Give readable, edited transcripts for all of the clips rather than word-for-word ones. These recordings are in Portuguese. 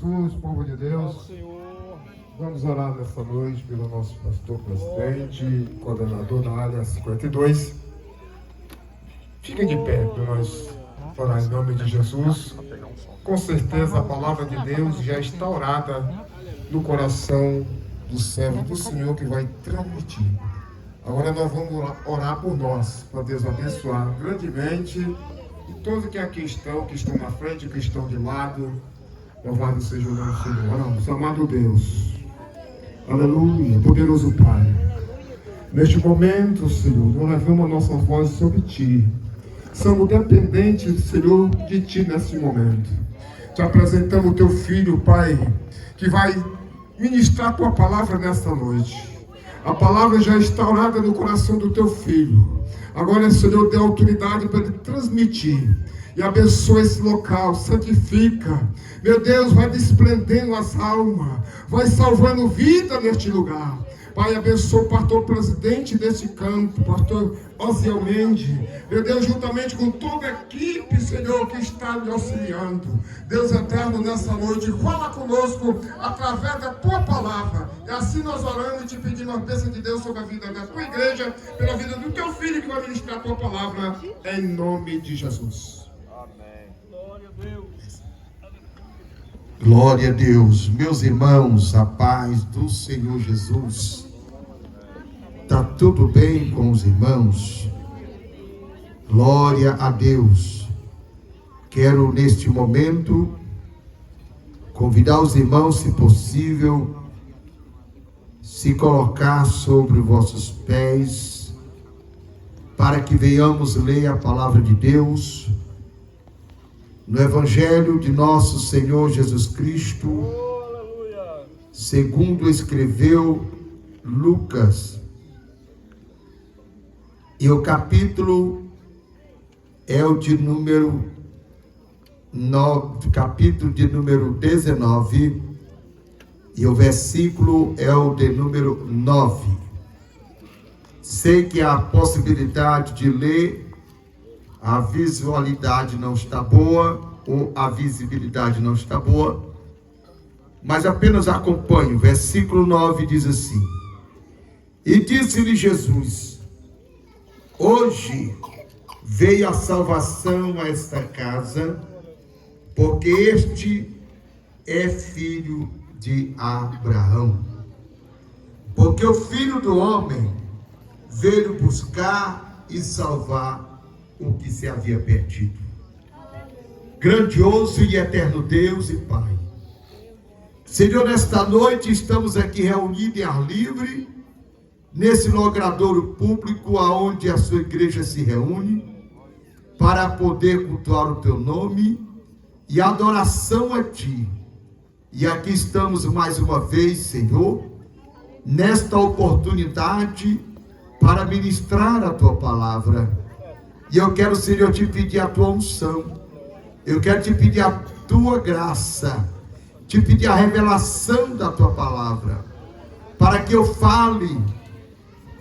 Jesus, povo de Deus. Vamos orar nessa noite pelo nosso pastor presidente, coordenador da área 52. Fiquem de pé para nós orar em nome de Jesus. Com certeza a palavra de Deus já está orada no coração do servo do Senhor que vai transmitir. Agora nós vamos orar por nós, para Deus abençoar grandemente e todos que aqui estão, que estão na frente, que estão de lado. Louvado seja o nome do Senhor. Oramos, amado Deus. Aleluia, poderoso Pai. Neste momento, Senhor, nós levamos a nossa voz sobre Ti. Somos dependentes, Senhor, de Ti nesse momento. Te apresentamos o Teu Filho, Pai, que vai ministrar a Tua palavra nesta noite. A palavra já está orada no coração do Teu Filho. Agora, Senhor, dê autoridade para Ele transmitir. E abençoa esse local, santifica. Meu Deus, vai despreendendo as almas, vai salvando vida neste lugar. Pai, abençoa o pastor presidente desse campo, pastor Osiel Mendes. Meu Deus, juntamente com toda a equipe, Senhor, que está lhe auxiliando. Deus eterno, nessa noite, fala conosco através da Tua palavra. E assim nós oramos e te pedimos a bênção de Deus sobre a vida da Tua igreja, pela vida do Teu Filho que vai ministrar a Tua palavra, em nome de Jesus. Glória a Deus. Glória a Deus. Meus irmãos, a paz do Senhor Jesus. Está tudo bem com os irmãos? Glória a Deus. Quero neste momento convidar os irmãos, se possível, se colocar sobre vossos pés, para que venhamos ler a palavra de Deus no Evangelho de nosso Senhor Jesus Cristo, segundo escreveu Lucas. E o capítulo é o de número 9, capítulo de número 19, e o versículo é o de número 9. Sei que há a possibilidade de ler, a visualidade não está boa, ou a visibilidade não está boa, mas apenas acompanhe. O versículo 9 diz assim: E disse-lhe Jesus: Hoje veio a salvação a esta casa, porque este é filho de Abraão. Porque o Filho do Homem veio buscar e salvar o que se havia perdido. Grandioso e eterno Deus e Pai, Senhor, nesta noite estamos aqui reunidos em ar livre, nesse logradouro público aonde a sua igreja se reúne, para poder cultuar o teu nome e adoração a Ti. E aqui estamos mais uma vez, Senhor, nesta oportunidade para ministrar a Tua palavra. E eu quero, Senhor, te pedir a Tua unção. Eu quero te pedir a Tua graça. Te pedir a revelação da Tua palavra. Para que eu fale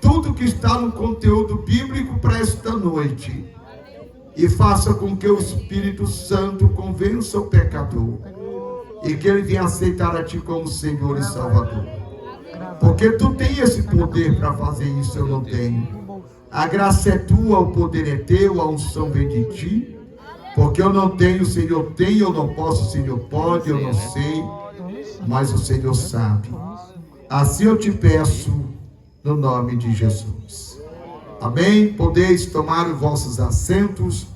tudo que está no conteúdo bíblico para esta noite. E faça com que o Espírito Santo convença o pecador. E que ele venha aceitar a Ti como Senhor e Salvador. Porque Tu tens esse poder para fazer isso, eu não tenho. A graça é Tua, o poder é Teu, a unção vem de Ti. Porque eu não tenho, o Senhor tem, eu não posso, o Senhor pode, eu não sei, mas o Senhor sabe. Assim eu te peço, no nome de Jesus. Amém? Podeis tomar os vossos assentos,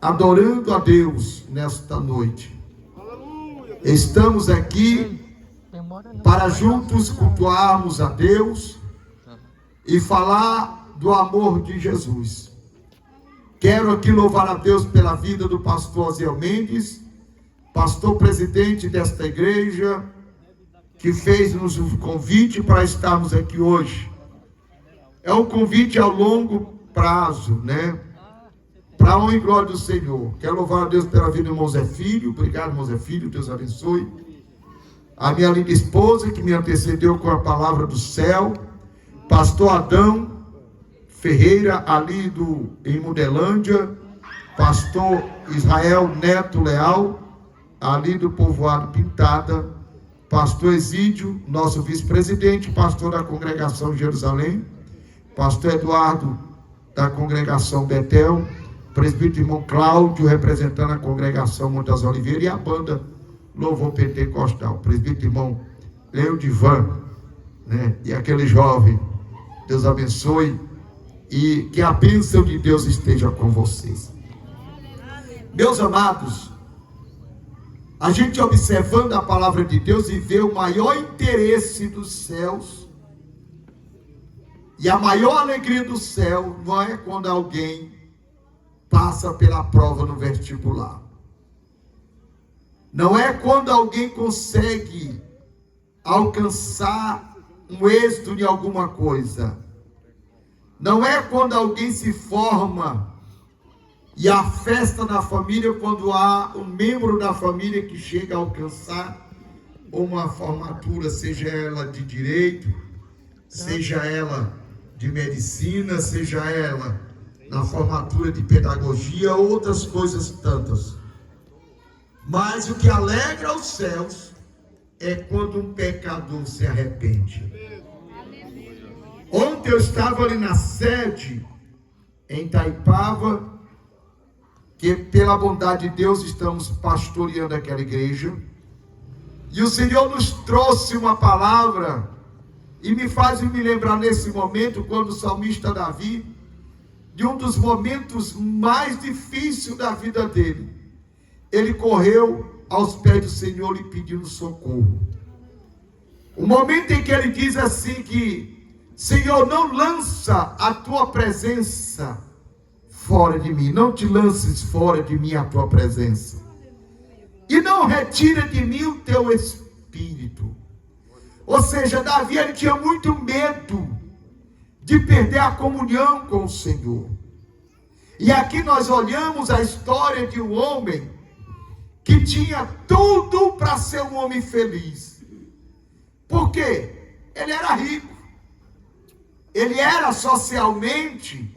adorando a Deus nesta noite. Estamos aqui para juntos cultuarmos a Deus e falar do amor de Jesus. Quero aqui louvar a Deus pela vida do pastor Osiel Mendes, pastor presidente desta igreja, que fez-nos o convite para estarmos aqui hoje. É um convite a longo prazo, né? Para a honra e glória do Senhor. Quero louvar a Deus pela vida do irmão Zé Filho. Obrigado, irmão Zé Filho, Deus abençoe. A minha linda esposa, que me antecedeu com a palavra do céu, pastor Adão Ferreira, ali em Modelândia, pastor Israel Neto Leal, ali do povoado Pintada, pastor Exídio, nosso vice-presidente, pastor da congregação Jerusalém, pastor Eduardo, da congregação Betel, presbítero irmão Cláudio, representando a congregação Montes Oliveiras, e a banda Louvor Pentecostal, presbítero irmão Leodivan, né? E aquele jovem, Deus abençoe, e que a bênção de Deus esteja com vocês. Meus amados, a gente observando a palavra de Deus e vê o maior interesse dos céus, e a maior alegria do céu não é quando alguém passa pela prova no vestibular. Não é quando alguém consegue alcançar um êxito em alguma coisa. Não é quando alguém se forma e a festa na família quando há um membro da família que chega a alcançar uma formatura, seja ela de direito, seja ela de medicina, seja ela na formatura de pedagogia, outras coisas tantas. Mas o que alegra os céus é quando um pecador se arrepende. Ontem eu estava ali na sede, em Itaipava, que pela bondade de Deus estamos pastoreando aquela igreja, e o Senhor nos trouxe uma palavra, e me faz me lembrar nesse momento, quando o salmista Davi, de um dos momentos mais difíceis da vida dele, ele correu aos pés do Senhor e pediu socorro. O momento em que ele diz assim que: Senhor, não lança a tua presença fora de mim, não te lances fora de mim a tua presença, e não retira de mim o teu espírito. Ou seja, Davi, ele tinha muito medo de perder a comunhão com o Senhor. E aqui nós olhamos a história de um homem que tinha tudo para ser um homem feliz. Por quê? Ele era rico. Ele era socialmente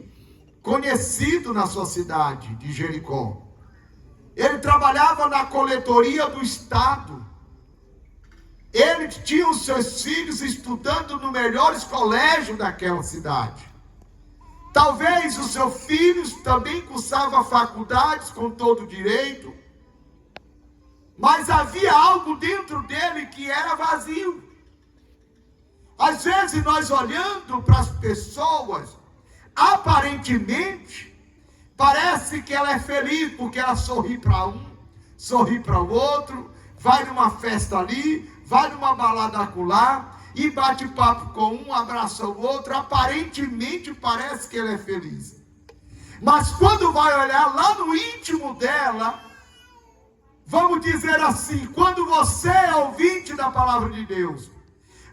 conhecido na sua cidade de Jericó. Ele trabalhava na coletoria do Estado. Ele tinha os seus filhos estudando nos melhores colégios daquela cidade. Talvez os seus filhos também cursavam faculdades com todo direito. Mas havia algo dentro dele que era vazio. Às vezes nós olhando para as pessoas, aparentemente, parece que ela é feliz porque ela sorri para um, sorri para o outro, vai numa festa ali, vai numa balada acolá, e bate papo com um, abraça o outro, aparentemente parece que ela é feliz. Mas quando vai olhar lá no íntimo dela, vamos dizer assim, quando você é ouvinte da palavra de Deus,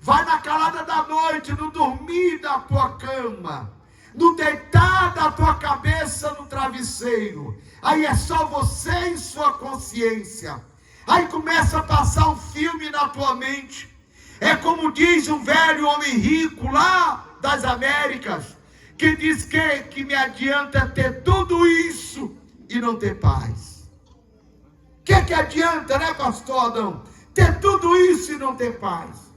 vai na calada da noite, no dormir da tua cama, no deitar da tua cabeça no travesseiro, aí é só você e sua consciência. Aí começa a passar um filme na tua mente. É como diz um velho homem rico lá das Américas, que diz que me adianta ter tudo isso e não ter paz. O que adianta, né, pastor Adão? Ter tudo isso e não ter paz.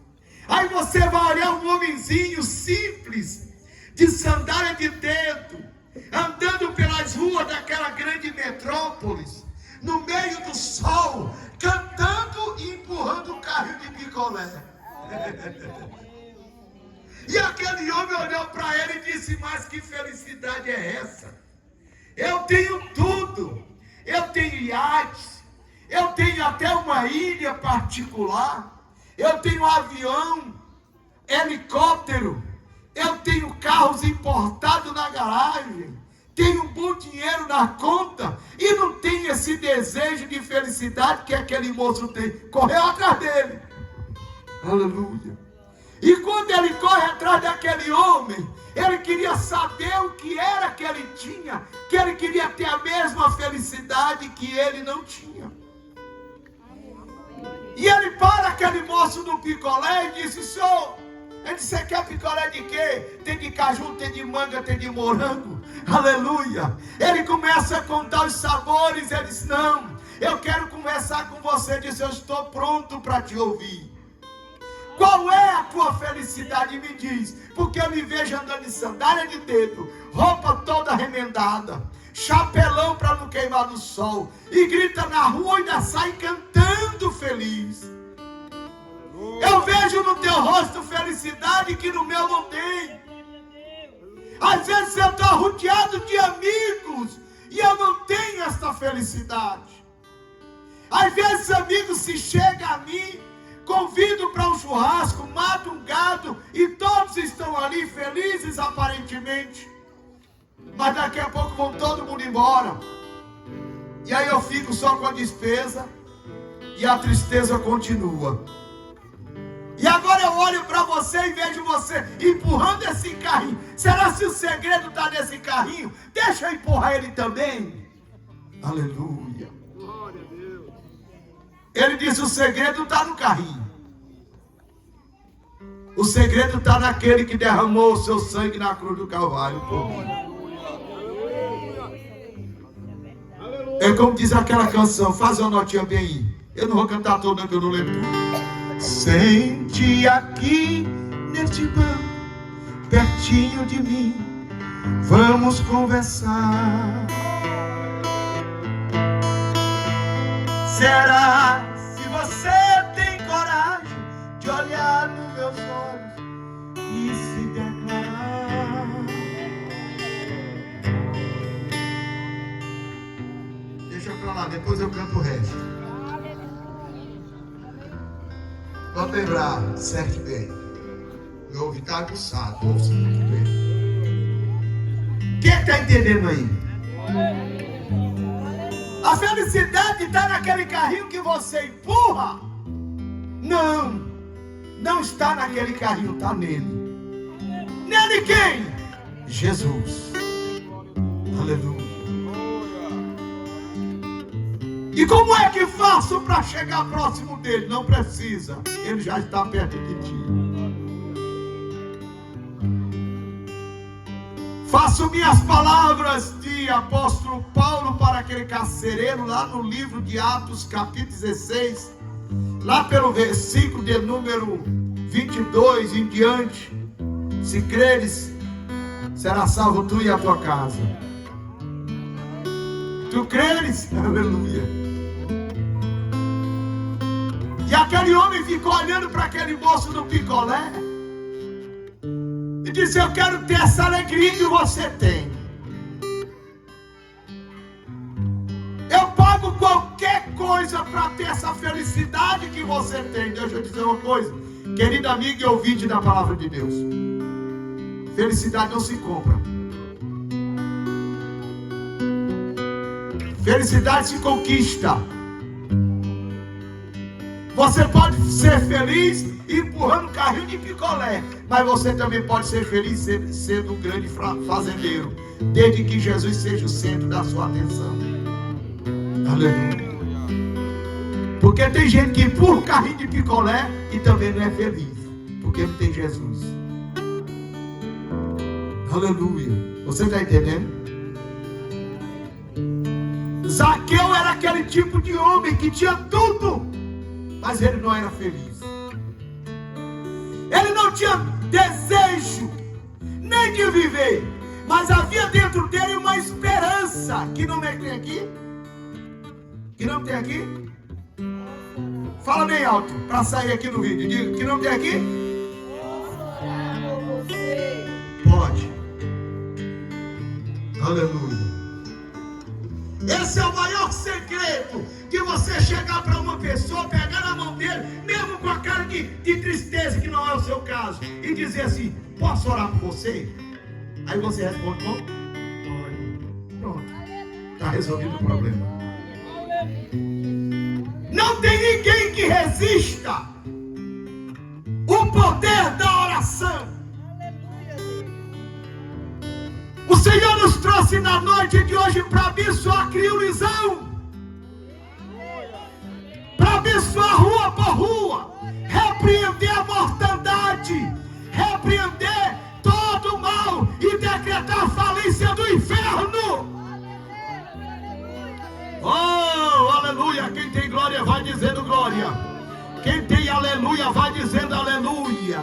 Aí você vai olhar um homenzinho simples, de sandália de dedo, andando pelas ruas daquela grande metrópolis, no meio do sol, cantando e empurrando o carro de picolé. E aquele homem olhou para ele e disse: mas que felicidade é essa? Eu tenho tudo, eu tenho iates, eu tenho até uma ilha particular, eu tenho avião, helicóptero, eu tenho carros importados na garagem, tenho um bom dinheiro na conta, e não tenho esse desejo de felicidade que aquele moço tem. Correu atrás dele. Aleluia. E quando ele corre atrás daquele homem, ele queria saber o que era que ele tinha, que ele queria ter a mesma felicidade que ele não tinha. E ele para aquele moço do picolé e disse: senhor, ele disse: você quer picolé de quê? Tem de caju, tem de manga, tem de morango. Aleluia. Ele começa a contar os sabores. Ele disse: não, Eu quero conversar com você, disse, eu estou pronto para te ouvir. Qual é a tua felicidade? Me diz, porque eu me vejo andando de sandália de dedo, roupa toda remendada, chapelão para não queimar no sol, e grita na rua e ainda sai cantando feliz. Eu vejo no teu rosto felicidade que no meu não tem. Às vezes eu estou rodeado de amigos e eu não tenho esta felicidade. Às vezes amigos se chegam a mim, convido para um churrasco, mato um gado e todos estão ali felizes aparentemente. Mas daqui a pouco vão todo mundo embora. E aí eu fico só com a despesa e a tristeza continua. E agora eu olho para você e vejo você empurrando esse carrinho. Será que o segredo está nesse carrinho? Deixa eu empurrar ele também. Aleluia. Glória a Deus. Ele disse, o segredo está no carrinho. O segredo está naquele que derramou o seu sangue na cruz do Calvário por mim. É como diz aquela canção, faz uma notinha bem aí. Eu não vou cantar toda, que eu não lembro tudo. Sente aqui neste banco, pertinho de mim, vamos conversar. Será se você tem coragem de olhar nos meus olhos e se declarar? Deixa pra lá, depois eu canto o resto. Pode lembrar, certo bem. Meu ouvido está aguçado, ouça muito bem. Quem está entendendo aí? A felicidade está naquele carrinho que você empurra? Não, não está naquele carrinho, está nele. Nele quem? Jesus. Aleluia. E como é que faço para chegar próximo dele? Não precisa, ele já está perto de ti. Faço minhas palavras de apóstolo Paulo para aquele carcereiro, lá no livro de Atos, capítulo 16, lá pelo versículo de número 22 em diante. Se creres, será salvo tu e a tua casa. Tu creres? Aleluia. E aquele homem ficou olhando para aquele moço do picolé e disse, eu quero ter essa alegria que você tem. Eu pago qualquer coisa para ter essa felicidade que você tem. Deixa eu dizer uma coisa, querido amigo e ouvinte da palavra de Deus, felicidade não se compra. Felicidade se conquista. Você pode ser feliz empurrando um carrinho de picolé, mas você também pode ser feliz sendo um grande fazendeiro, desde que Jesus seja o centro da sua atenção. Aleluia. Porque tem gente que empurra um carrinho de picolé e também não é feliz, porque não tem Jesus. Aleluia. Você está entendendo? Zaqueu era aquele tipo de homem que tinha tudo, mas ele não era feliz. Ele não tinha desejo nem de viver, mas havia dentro dele uma esperança. Que não tem aqui? Que não tem aqui? Fala bem alto para sair aqui no vídeo. Diga, que não tem aqui? Pode. Aleluia. Esse é o maior segredo, que você chegar para uma pessoa, pegar na mão dele, mesmo com a cara de tristeza, que não é o seu caso, e dizer assim, posso orar por você? Aí você responde, não? Pode. Pronto. Está resolvido o problema. Não tem ninguém que resista o poder da oração. O Senhor nos trouxe na noite de hoje para abençoar Criolisão, para abençoar rua por rua, repreender a mortandade, repreender todo o mal e decretar a falência do inferno. Oh, aleluia! Quem tem aleluia, vai dizendo aleluia.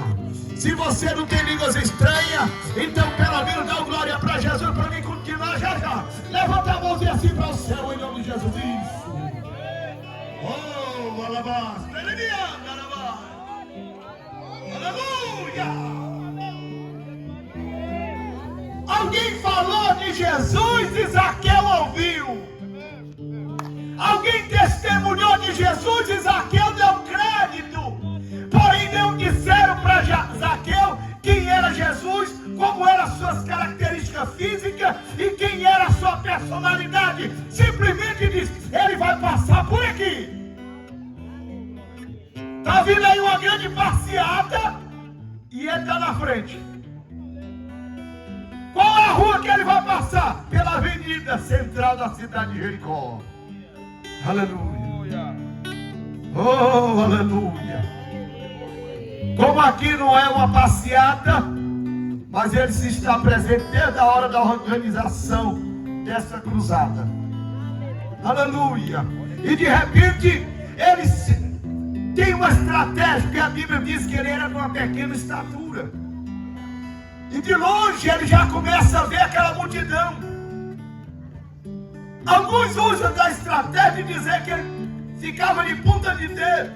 Se você não tem línguas estranhas, então pelo menos dá glória para Jesus, para mim continuar já já. Levanta a mãozinha assim para o céu, em nome de Jesus. Isso. Oh, alabasta. Aleluia. Alguém falou de Jesus e Zaqueu ouviu. Alguém testemunhou de Jesus e Zaqueu deu crédito. Porém não disseram para Zaqueu quem era Jesus, como eram as suas características físicas e quem era a sua personalidade. Simplesmente diz, ele vai passar por aqui. Está vindo aí uma grande passeata e ele está na frente. Qual é a rua que ele vai passar? Pela avenida central da cidade de Jericó. Aleluia. Oh, aleluia. Como aqui não é uma passeata, mas ele se está presente desde a hora da organização dessa cruzada. Aleluia. E de repente, ele tem uma estratégia, porque a Bíblia diz que ele era de uma pequena estatura. E de longe ele já começa a ver aquela multidão. Alguns usam da estratégia de dizer que ele ficava de ponta de dedo,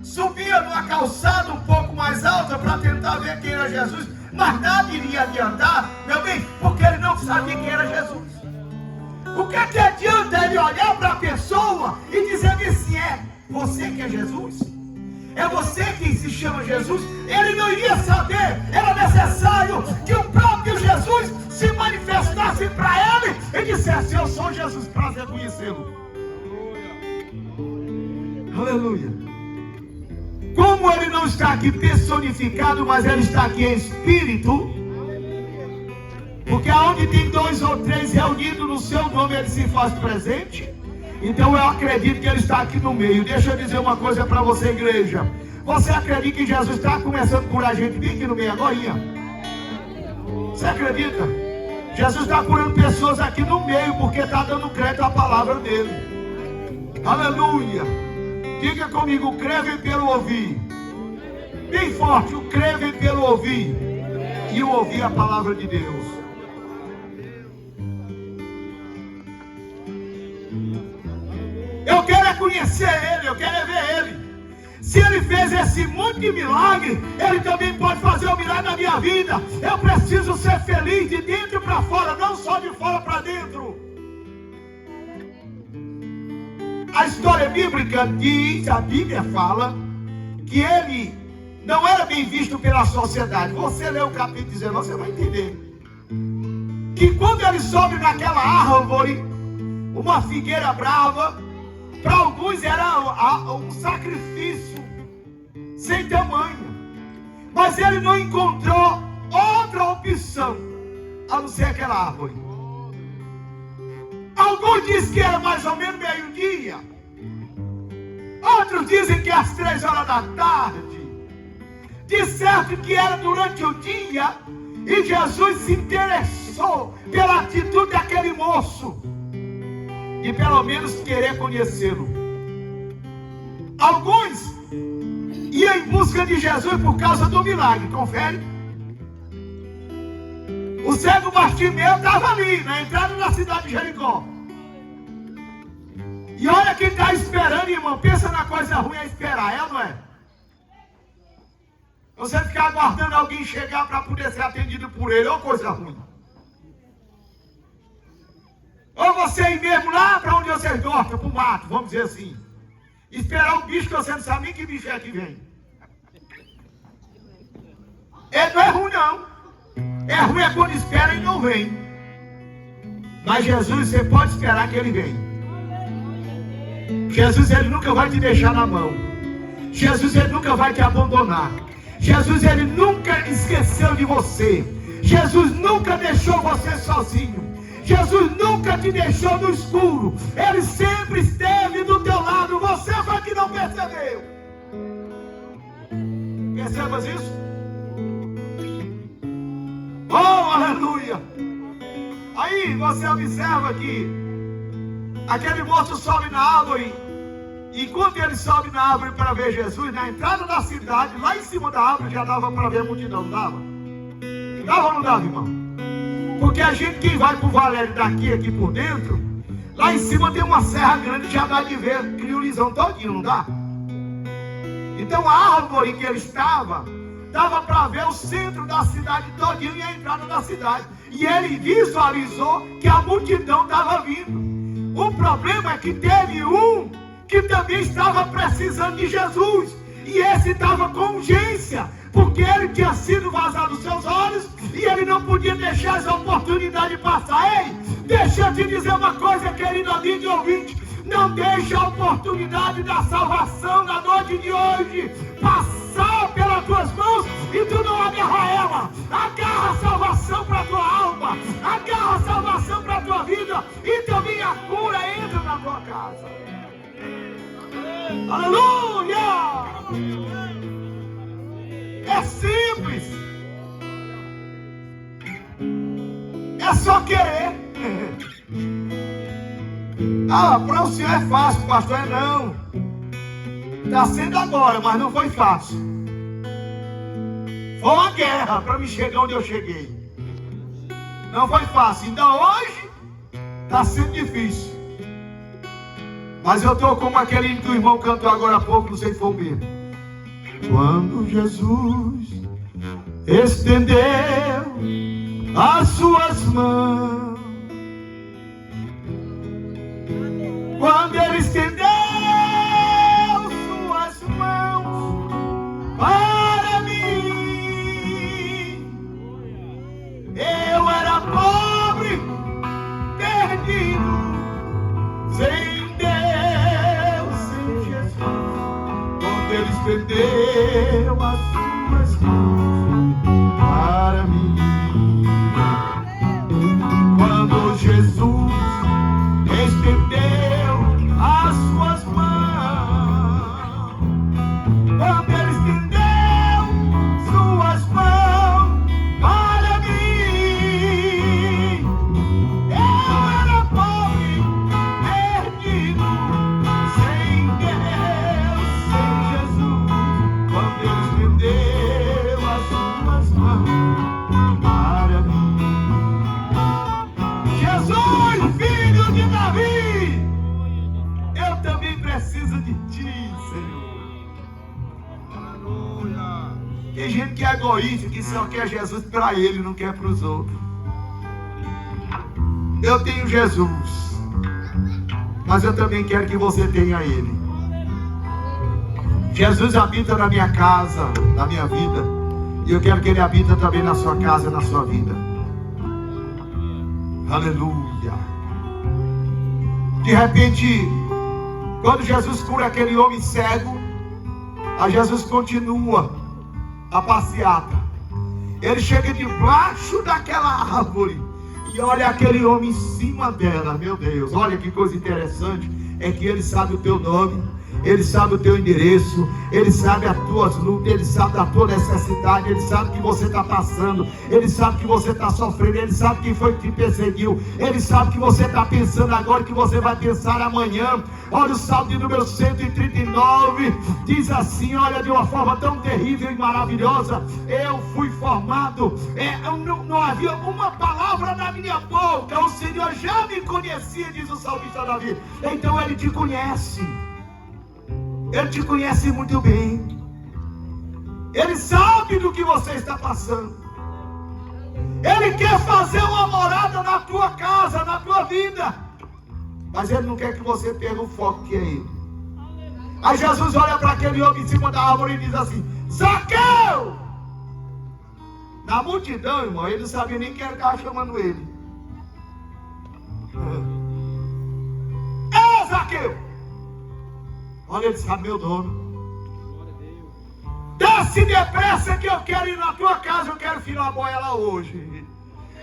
subia numa calçada um pouco mais alta para tentar ver quem era Jesus, mas nada iria adiantar, meu bem, porque ele não sabia quem era Jesus. O que adianta ele olhar para a pessoa e dizer assim, é você que é Jesus? É você que se chama Jesus? Ele não iria saber. Era necessário que o próprio Jesus se manifestasse para ele e dissesse, eu sou Jesus, prazer conhecê-lo. Aleluia. Como ele não está aqui personificado, mas ele está aqui em espírito, porque aonde tem 2 ou 3 reunidos no seu nome, ele se faz presente. Então eu acredito que ele está aqui no meio. Deixa eu dizer uma coisa para você, igreja. Você acredita que Jesus está começando a curar gente bem aqui no meio agora? Você acredita? Jesus está curando pessoas aqui no meio, porque está dando crédito à palavra dele. Aleluia. Diga comigo, creve pelo ouvir. Bem forte, o creve pelo ouvir. E o ouvir a palavra de Deus. Eu quero é conhecer ele, eu quero é ver ele. Se ele fez esse monte de milagre, ele também pode fazer um milagre na minha vida. Eu preciso ser feliz de dentro para fora, não só de fora para dentro. A história bíblica diz, a Bíblia fala, que ele não era bem visto pela sociedade. Você lê o capítulo 19, você vai entender. Que quando ele sobe naquela árvore, uma figueira brava, para alguns era um sacrifício sem tamanho. Mas ele não encontrou outra opção a não ser aquela árvore. Alguns dizem que era mais ou menos meio-dia. Outros dizem que às 3 horas da tarde. De certo que era durante o dia. E Jesus se interessou pela atitude daquele moço. E pelo menos querer conhecê-lo. Alguns iam em busca de Jesus por causa do milagre. Confere. O cego Bartimeu estava ali, na entrada da cidade de Jericó. E olha quem está esperando, irmão. Pensa na coisa ruim a esperar, é ou não é? Você ficar aguardando alguém chegar para poder ser atendido por ele, ou coisa ruim. Ou você ir mesmo lá para onde vocês gostam, para o mato, vamos dizer assim. Esperar um bicho que você não sabe nem que bicho é que vem. Ele não é ruim, não. É ruim é quando espera e não vem. Mas Jesus, você pode esperar que ele vem. Jesus, ele nunca vai te deixar na mão. Jesus, ele nunca vai te abandonar. Jesus, ele nunca esqueceu de você. Jesus nunca deixou você sozinho. Jesus nunca te deixou no escuro. Ele sempre esteve do teu lado. Você foi que não percebeu. Percebas isso? Oh, aleluia. Aí você observa que aquele moço sobe na árvore E quando ele sobe na árvore para ver Jesus, na entrada da cidade, lá em cima da árvore já dava para ver a multidão, não dava? Dava ou não dava, irmão? Porque a gente que vai para o Valério daqui, aqui por dentro, lá em cima tem uma serra grande, já dá de ver o criolizão todinho, não dá? Então a árvore que ele estava, dava para ver o centro da cidade todinho e a entrada da cidade. E ele visualizou que a multidão estava vindo. O problema é que teve um que também estava precisando de Jesus. E esse estava com urgência, porque ele tinha sido vazado os seus olhos e ele não podia deixar essa oportunidade passar. Ei, deixa eu te dizer uma coisa, querido amigo e ouvinte. Não deixe a oportunidade da salvação na noite de hoje passar pelas tuas mãos e tu não agarra ela. Agarra a salvação para a tua alma, agarra a salvação para a tua vida e também a cura entra na tua casa. Aleluia! É simples. É só querer. Ah, para o senhor é fácil, pastor. É não. Está sendo agora, mas não foi fácil. Foi uma guerra para me chegar onde eu cheguei. Não foi fácil. Então hoje está sendo difícil. Mas eu estou como aquele que o irmão cantou agora há pouco, não sei se foi o mesmo. Quando Jesus estendeu as suas mãos, quando ele estendeu suas mãos para mim, eu era pobre, perdido, sem Deus, sem Jesus. Quando ele estendeu as suas mãos para mim, quando Jesus estendeu as suas mãos, quando ele estendeu suas mãos para mim, eu era pobre, perdido, sem Deus, sem Jesus. Quando ele estendeu as suas mãos para mim, Jesus, filho de Davi, eu também preciso de ti, Senhor. Aleluia. Tem gente que é egoísta, que só quer Jesus para ele, não quer para os outros. Eu tenho Jesus, mas eu também quero que você tenha ele. Jesus habita na minha casa, na minha vida, e eu quero que ele habita também na sua casa, na sua vida. Aleluia. De repente, quando Jesus cura aquele homem cego, a Jesus continua a passeata. Ele chega debaixo daquela árvore e olha aquele homem em cima dela. Meu Deus, olha que coisa interessante. É que ele sabe o teu nome, ele sabe o teu endereço, ele sabe as tuas lutas, ele sabe da tua necessidade, ele sabe o que você está passando, ele sabe que você está sofrendo, ele sabe quem foi que te perseguiu, ele sabe que você está pensando agora, que você vai pensar amanhã. Olha o Salmo de número 139, diz assim, olha, de uma forma tão terrível e maravilhosa: eu fui formado, não havia uma palavra na minha boca, o Senhor já me conhecia, diz o salmista Davi. Então ele te conhece. Ele te conhece muito bem. Ele sabe do que você está passando. Ele quer fazer uma morada na tua casa, na tua vida. Mas ele não quer que você perca o foco que é ele. Aí Jesus olha para aquele homem em cima da árvore e diz assim: Zaqueu! Na multidão, irmão, ele não sabia nem quem ele estava chamando ele. É Zaqueu! Olha, ele sabe meu nome. Desce depressa que eu quero ir na tua casa. Eu quero filar a boia lá hoje.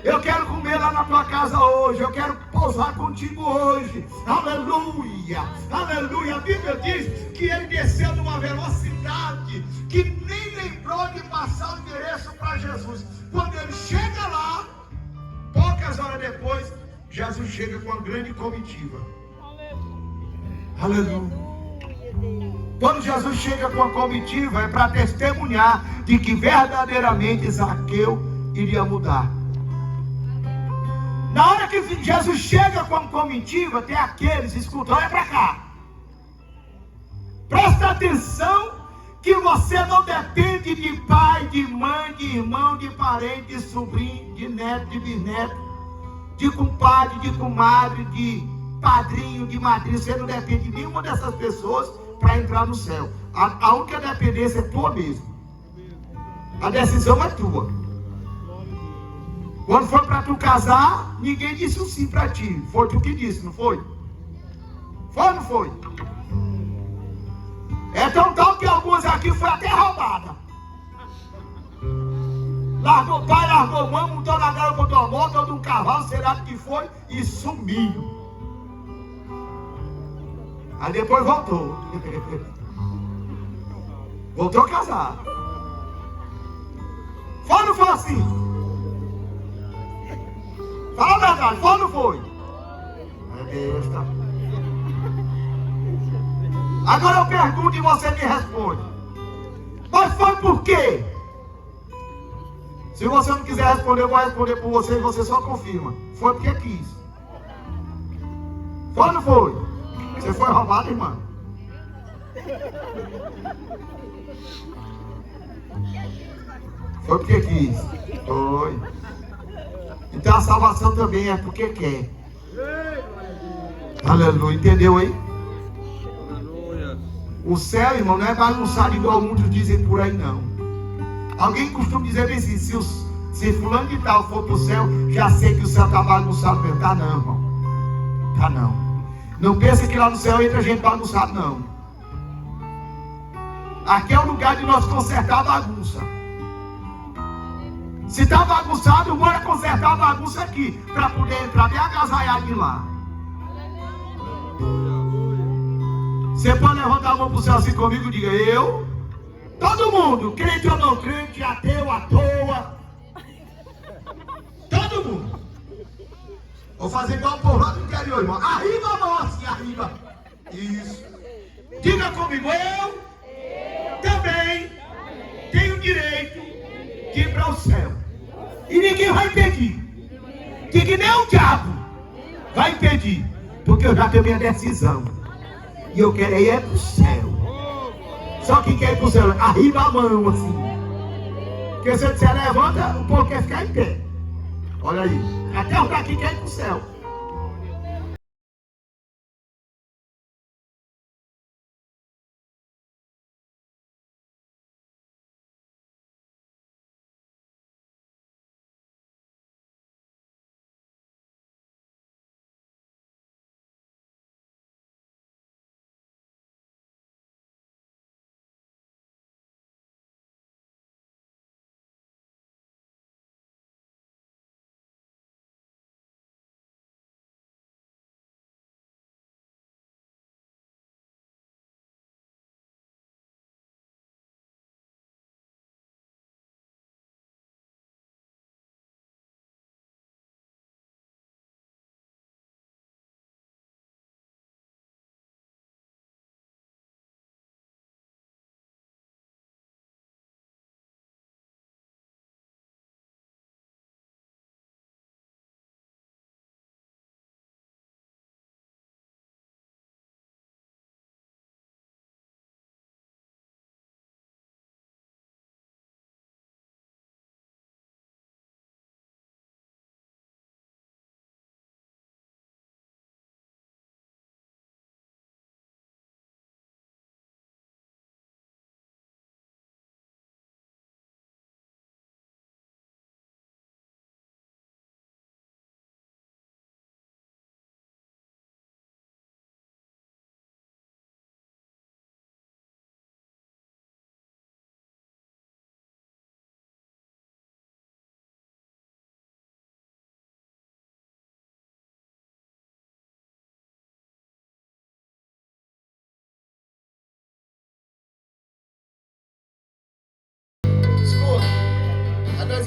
Eu quero comer lá na tua casa hoje. Eu quero pousar contigo hoje. Aleluia, aleluia. A Bíblia diz que ele desceu numa velocidade que nem lembrou de passar o endereço para Jesus. Quando ele chega lá, poucas horas depois, Jesus chega com uma grande comitiva. Aleluia. Quando Jesus chega com a comitiva, é para testemunhar de que verdadeiramente Zaqueu iria mudar. Na hora que Jesus chega com a comitiva, tem aqueles, escuta, olha para cá. Presta atenção que você não depende de pai, de mãe, de irmão, de parente, de sobrinho, de neto, de bisneto, de compadre, de comadre, de padrinho, de madrinha. Você não depende de nenhuma dessas pessoas para entrar no céu. A única dependência é tua mesmo. A decisão é tua. Quando foi para tu casar, ninguém disse o sim para ti. Foi tu que disse, não foi? Foi ou não foi? É tão tal que algumas aqui foi até roubada. Largou o pai, largou mãe, mudou na garota, botou uma moto ou de um cavalo, sei lá o que foi, e sumiu. Aí depois voltou. Voltou a casar. Foi ou não foi assim? Fala a verdade, foi ou não foi? Meu Deus, tá. Agora eu pergunto e você me responde. Mas foi por quê? Se você não quiser responder, eu vou responder por você e você só confirma. Foi porque quis. Foi ou não foi? Você foi roubado, irmão? Foi porque quis. Foi. Então a salvação também é porque quer. Aleluia. Entendeu aí? O céu, irmão, não é bagunçado igual muitos dizem por aí, não. Alguém costuma dizer bem assim, se fulano de tal for pro céu, já sei que o céu está bagunçado mesmo. Tá não, irmão. Tá não. Não pense que lá no céu entra gente bagunçada, não. Aqui é o lugar de nós consertar a bagunça. Se está bagunçado, bora consertar a bagunça aqui, para poder entrar bem agasalhado de lá. Você pode levantar a mão para o céu assim comigo e diga, eu, todo mundo, crente ou não crente, ateu, à toa, todo mundo. Vou fazer igual o povo lá do interior, irmão. Arriba a mão assim, arriba. Isso. Diga comigo, eu também tenho direito de ir para o céu. E ninguém vai impedir. Que nem o diabo vai impedir. Porque eu já tenho minha decisão. E eu quero ir para o céu. Só quem quer ir para o céu, arriba a mão assim. Porque se eu disser levanta, o povo quer ficar em pé. Olha aí. Até o daqui quer ir para o céu.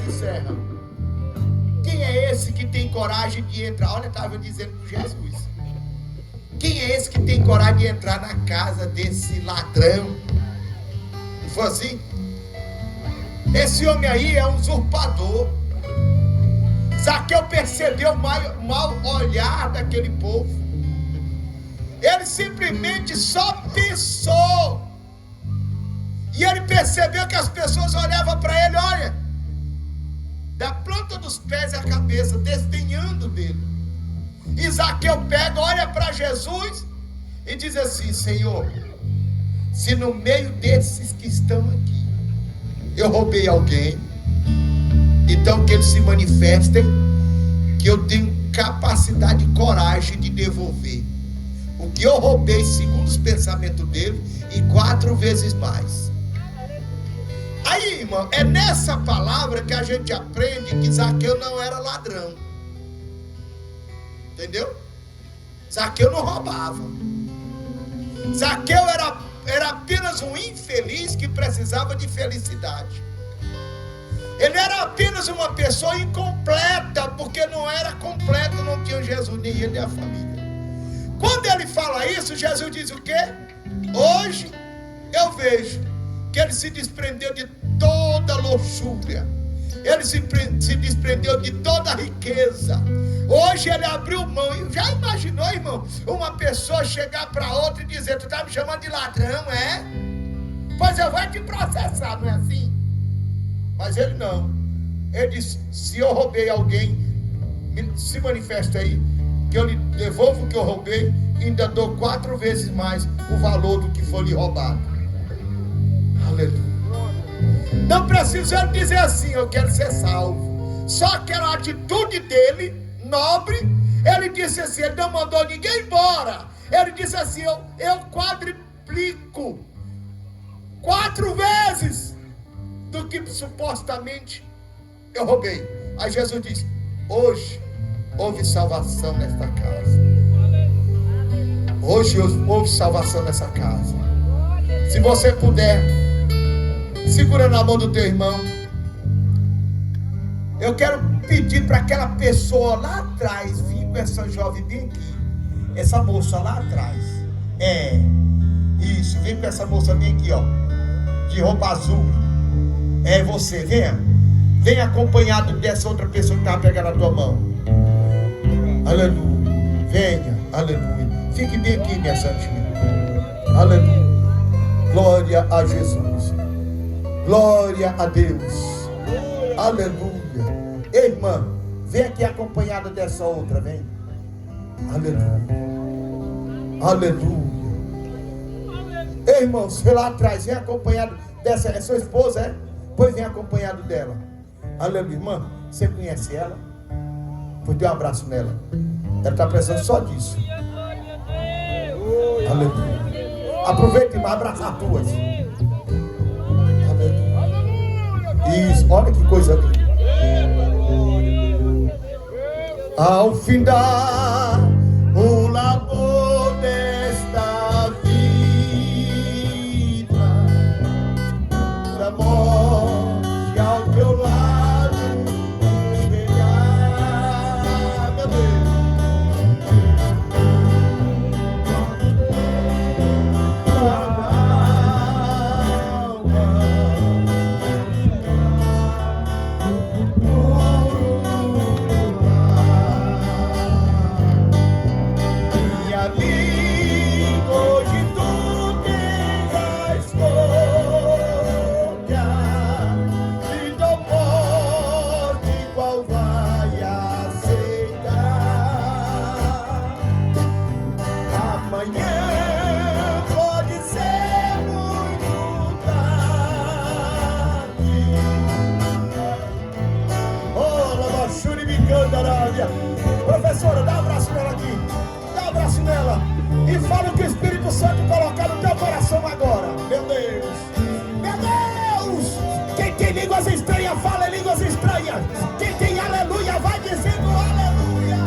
Encerra. Quem é esse que tem coragem de entrar? Olha, estava dizendo com Jesus. quem é esse que tem coragem de entrar na casa desse ladrão? Não foi assim? Esse homem aí é um usurpador. Zaqueu percebeu o mau olhar daquele povo. Ele simplesmente só pensou. E ele percebeu que as pessoas olhavam para ele, olha, da planta dos pés à cabeça, desdenhando dele. E Zaqueu pega, olha para Jesus e diz assim: Senhor, se no meio desses que estão aqui eu roubei alguém, então que eles se manifestem, que eu tenho capacidade e coragem de devolver o que eu roubei segundo os pensamentos dele e 4 vezes mais. Aí, irmão, é nessa palavra que a gente aprende que Zaqueu não era ladrão. Entendeu? Zaqueu não roubava. Zaqueu era apenas um infeliz que precisava de felicidade. Ele era apenas uma pessoa incompleta, porque não era completo, não tinha Jesus, nem ele nem a família. Quando ele fala isso, Jesus diz o quê? Hoje eu vejo que ele se desprendeu de toda luxúria, ele se desprendeu de toda riqueza. Hoje ele abriu mão. E já imaginou, irmão, uma pessoa chegar para outra e dizer: tu tá me chamando de ladrão, é? Pois eu vou te processar, não é assim? Mas ele não. Ele disse: se eu roubei alguém, se manifesta aí, que eu lhe devolvo o que eu roubei e ainda dou 4 vezes mais o valor do que foi lhe roubado. Aleluia. Não precisa ele dizer assim: eu quero ser salvo. Só aquela atitude dele, nobre, ele disse assim, ele não mandou ninguém embora. Ele disse assim: eu quadriplico 4 vezes do que supostamente eu roubei. Aí Jesus diz: hoje houve salvação nesta casa. Hoje houve salvação nessa casa. Se você puder, segura na mão do teu irmão. Eu quero pedir para aquela pessoa lá atrás vir com essa jovem bem aqui, essa moça lá atrás. Isso, vem com essa moça bem aqui, ó, de roupa azul. É você, venha acompanhado dessa outra pessoa que estava pegando a tua mão. Aleluia. Venha, aleluia. Fique bem aqui, minha santinha. Aleluia. Glória a Jesus. Glória a Deus. Aleluia. Ei, irmã, vem aqui acompanhada dessa outra, vem. Aleluia. Aleluia. Ei, irmão, você lá atrás, vem acompanhado dessa, é sua esposa, é? Pois vem acompanhado dela. Aleluia. Irmã, você conhece ela? Pois dê um abraço nela. Ela está precisando só disso. Aleluia. Aproveita e abraça as tuas. Aleluia. Isso, olha que coisa linda. Ao findar o labor desta vida, da morte ao teu lado chegar, meu Deus. Professora, dá um abraço nela aqui. Dá um abraço nela. E fala o que o Espírito Santo colocar no teu coração agora. Meu Deus. Meu Deus. Quem tem línguas estranhas, fala em línguas estranhas. Quem tem aleluia, vai dizendo aleluia.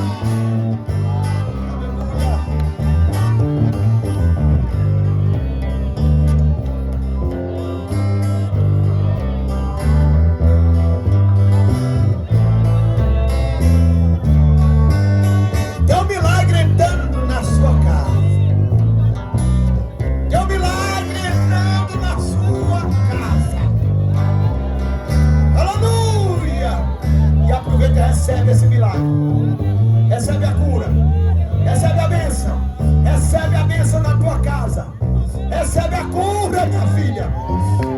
Tem um milagre entrando na sua casa.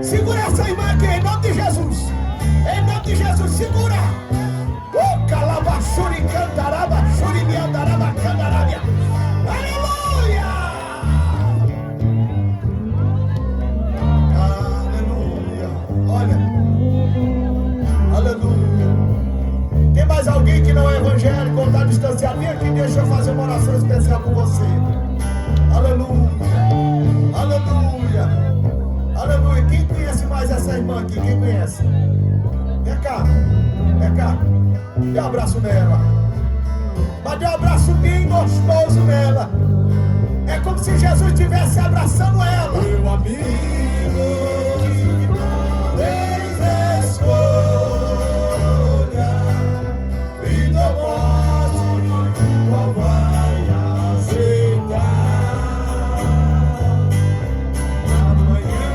Segura essa irmã aqui, em nome de Jesus. Em nome de Jesus, segura. Calabachuri, cantaraba, churi, miandaraba, candarabia. Aleluia! Aleluia! Olha, aleluia. Tem mais alguém que não é evangélico ou está distanciado? Vem aqui, deixa eu fazer uma oração especial com você. Aleluia! Aleluia! Aleluia! Quem conhece mais essa irmã aqui? Quem conhece? Vem cá, vem cá. Dê um abraço nela. Mas dê um abraço bem gostoso nela. É como se Jesus estivesse abraçando ela. Meu amigo, tens escolha, e não posso qual vai aceitar. Amanhã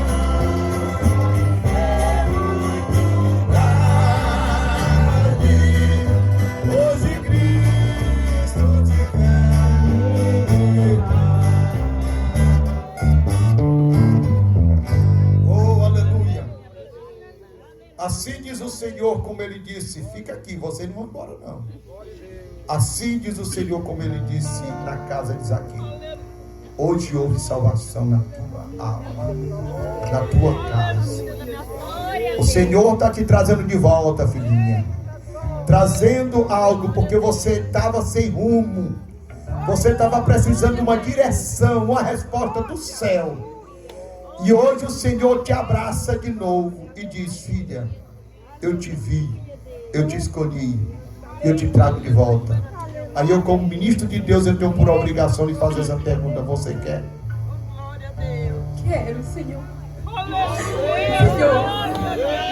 é muito tarde. Hoje Cristo te quer. Oh, aleluia. Assim diz o Senhor, como Ele disse. Fica aqui, vocês não vão embora não. Assim diz o Senhor, como Ele disse na casa de Zaqueu. Hoje houve salvação na tua alma, na tua casa. O Senhor está te trazendo de volta, filhinha. Trazendo algo, porque você estava sem rumo. Você estava precisando de uma direção, uma resposta do céu. E hoje o Senhor te abraça de novo e diz: filha, eu te vi, eu te escolhi, eu te trago de volta. Aí eu, como ministro de Deus, eu tenho por obrigação de fazer essa pergunta: você quer? Quero, Senhor. Senhor,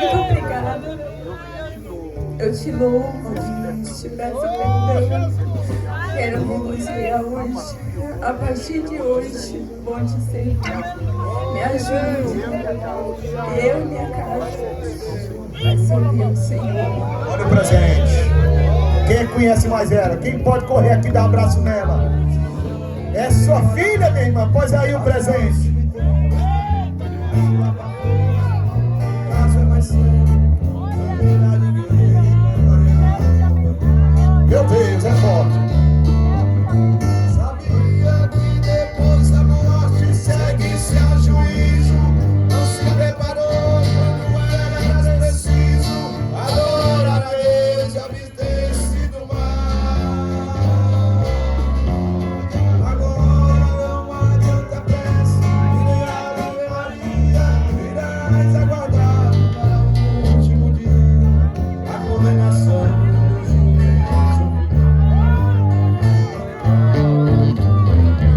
muito obrigada. Eu te louvo, te peço perdão. Quero me desviar hoje. A partir de hoje, vou te servir. Me ajude. Eu e minha casa vai servir o Senhor. Olha o presente. Quem conhece mais ela? Quem pode correr aqui e dar um abraço nela? É sua filha, minha irmã. Pois aí o presente. Meu Deus, é forte. Sabia que depois da morte segue-se a juízo. Não se preparou quando era preciso adorar a Deus e abster-se do mal. Agora não adianta pressa, e nem a Ave Maria irás aguardar para o último dia a condenação.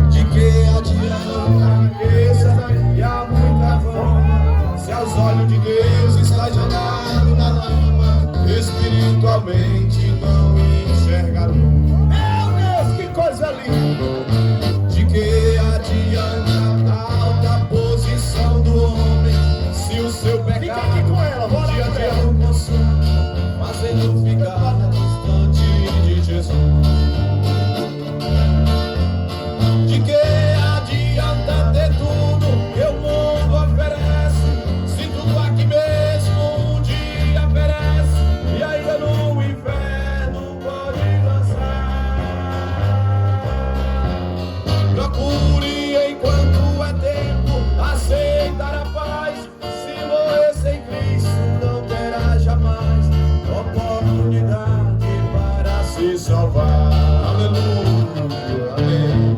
De que adianta a riqueza e a muita fama, se aos olhos de Deus está jogado na lama, espiritualmente não enxergarão. Meu Deus, que coisa linda! De que adianta a alta posição do homem, se o seu pecado fica aqui com ela, dia a dia o consome, fazendo ficar distante de Jesus. De que adianta ter tudo que o mundo oferece, se tudo aqui mesmo um dia perece, e ainda no inferno pode lançar. Procure enquanto é tempo aceitar a paz, se morrer sem Cristo não terá jamais oportunidade para se salvar. Aleluia, amém.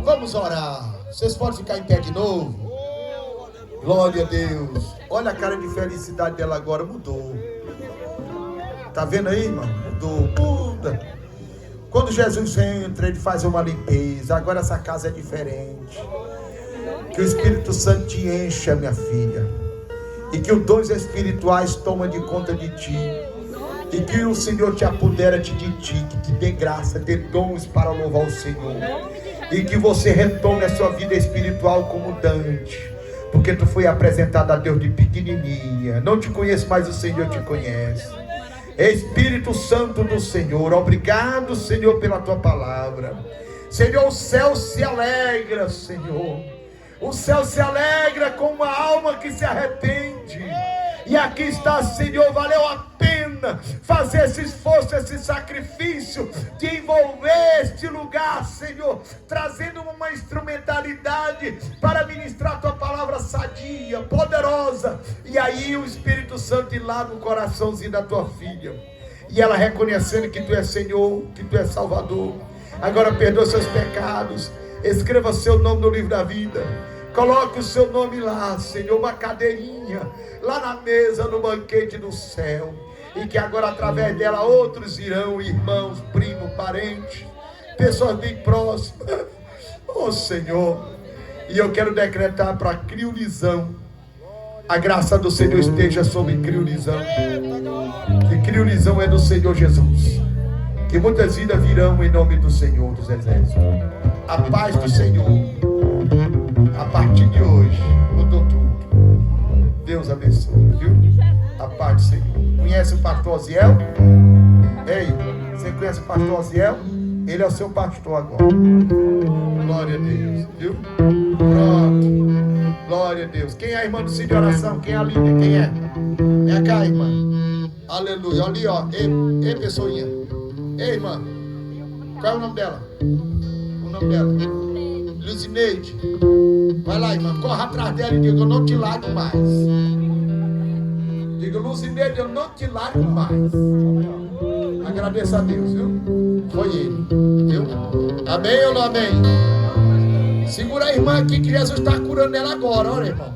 Vamos orar. Vocês podem ficar em pé de novo? Glória a Deus. Olha a cara de felicidade dela agora, mudou. Tá vendo aí, irmão? Mudou, muda. Quando Jesus entra, Ele faz uma limpeza. Agora essa casa é diferente. Que o Espírito Santo te encha, minha filha. E que os dons espirituais tomem de conta de ti. E que o Senhor te apodere de ti, que te dê graça, dê dons para louvar o Senhor. E que você retome a sua vida espiritual como Dante, porque tu foi apresentado a Deus de pequenininha. Não te conheço, mas o Senhor te conhece. Espírito Santo do Senhor, obrigado, Senhor, pela tua palavra. Senhor, o céu se alegra, Senhor. O céu se alegra com uma alma que se arrepende. E aqui está, Senhor, valeu a pena fazer esse esforço, esse sacrifício de envolver este lugar, Senhor, trazendo uma instrumentalidade para ministrar tua palavra sadia, poderosa. E aí o Espírito Santo ir lá no coraçãozinho da tua filha, e ela reconhecendo que tu és Senhor, que tu és Salvador. Agora perdoa seus pecados, escreva seu nome no livro da vida. Coloque o seu nome lá, Senhor, uma cadeirinha, lá na mesa, no banquete do céu. E que agora através dela outros irão, irmãos, primos, parentes, pessoas bem próximas. Oh Senhor, e eu quero decretar para Criolizão, a graça do Senhor esteja sobre Criolizão. Que Criolizão é do Senhor Jesus. Que muitas vidas virão em nome do Senhor dos Exércitos. A paz do Senhor, a partir de hoje, mudou tudo. Deus abençoe, viu? A paz do Senhor. Conhece o pastor Osiel? Ei, você conhece o pastor Osiel? Ele é o seu pastor agora. Glória a Deus, viu? Pronto. Glória a Deus. Quem é a irmã do Cid de Oração? Quem é a líder? Quem é? Vem cá, irmã. Aleluia. Ali, ó. Ei, pessoinha. Ei, irmã. Qual é o nome dela? O nome dela? Luzineide. Vai lá, irmã. Corra atrás dela e diga: eu não te largo mais. Diga: Luzineide, eu não te largo mais. Agradeça a Deus, viu? Foi ele, viu? Amém ou não amém? Segura a irmã aqui que Jesus está curando ela agora. Olha, irmão.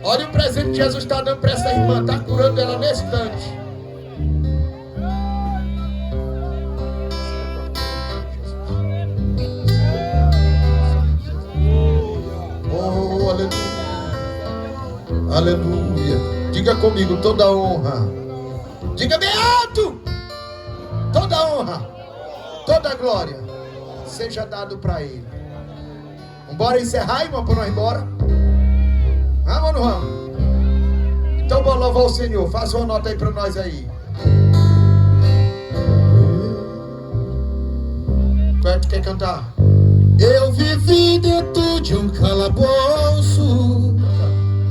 Olha o presente que Jesus está dando para essa irmã. Está curando ela nesse instante. Oh, aleluia. Aleluia. Diga comigo: toda honra. Diga bem alto. Toda honra, toda glória seja dado para Ele. Vamos encerrar, irmão, para nós ir embora? Vamos ou não vamos? Então vamos louvar o Senhor. Faça uma nota aí para nós aí. Qual é que tu quer cantar? Eu vivi dentro de um calabouço,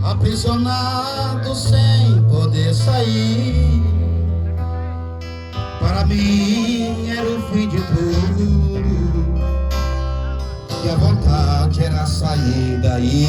aprisionado sem poder sair. Para mim era o fim de tudo, e a vontade era sair daí.